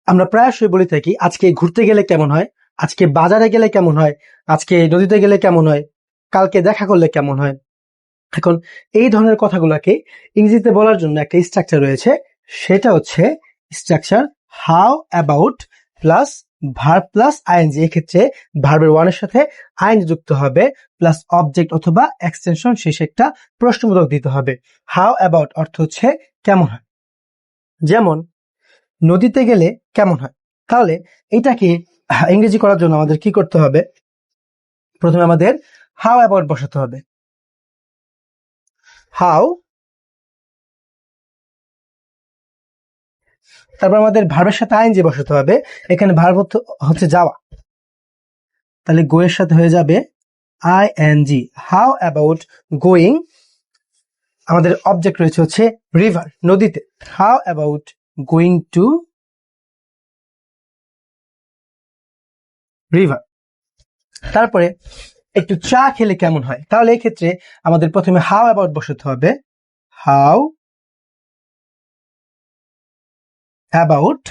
আমরা প্রায়শই বলে থাকি আজকে ঘুরতে গেলে কেমন হয়, আজকে বাজারে গেলে কেমন হয়, আজকে নদীতে গেলে কেমন হয়, কালকে দেখা করলে কেমন হয়। এখন এই ধরনের কথাগুলোকে ইংরেজিতে বলার জন্য একটা স্ট্রাকচার রয়েছে, সেটা হচ্ছে structure how about plus verb plus ING. এক্ষেত্রে ভার্বের ওয়ানের সাথে আইএনজি যুক্ত হবে প্লাস অবজেক্ট অথবা এক্সটেনশন শেষে একটা প্রশ্নবোধক দিতে হবে। হাউ অ্যাবাউট অর্থ হচ্ছে কেমন হয়। যেমন নদীতে গেলে কেমন হয়, তাহলে এটাকে ইংরেজি করার জন্য আমাদের কি করতে হবে? প্রথমে আমাদের হাউ অ্যাবাউট বসাতে হবে। হাউ, তারপর আমাদের ভার্বের সাথে আইএনজি বসাতে হবে। এখানে ভার্ব হচ্ছে যাওয়া, তাহলে গো এর সাথে হয়ে যাবে আইএনজি। হাউ অ্যাবাউট গোয়িং, আমাদের অবজেক্ট রয়েছে হচ্ছে রিভার, নদীতে। How about going to river. তারপরে একটু চা খেলে কেমন হয়, তাহলে এই ক্ষেত্রে আমাদের প্রথমে হাউ অ্যাবাউট বসাতে হবে। হাউ অ্যাবাউট,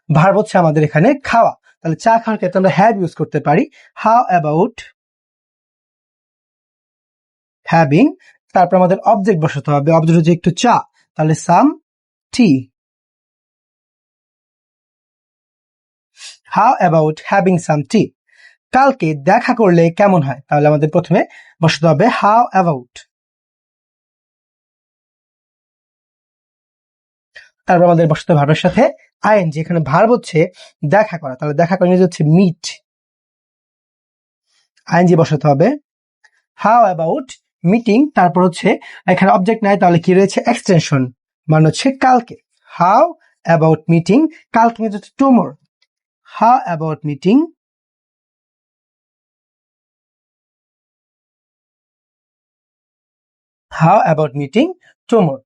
ভার্ব হচ্ছে আমাদের এখানে খাওয়া, তাহলে চা খাওয়ার ক্ষেত্রে আমরা হ্যাভ ইউজ করতে পারি। হাউ অ্যাবাউট হ্যাভিং, তারপর আমাদের অবজেক্ট বসাতে হবে, অবজেক্ট হচ্ছে একটু চা, তাহলে সাম টি। হাউ অ্যাবাউট হ্যাভিং সাম টি। কালকে দেখা করলে কেমন হয়, তাহলে আমাদের প্রথমে বসাতে হবে হাউ অ্যাবাউট, তারপর আমাদের বসাতে হবে ভার্বের সাথে আইএনজি। এখানে ভার্ব হচ্ছে দেখা করা, তাহলে দেখা করা হচ্ছে মিট, আইএনজি বসাতে হবে। হাউ অ্যাবাউট মিটিং, তারপর হচ্ছে এখানে অবজেক্ট নাই, তাহলে কি রয়েছে এক্সটেনশন, মানে হচ্ছে কালকে। হাউ অ্যাবাউট মিটিং, কালকে হচ্ছে tomorrow. How about meeting tomorrow.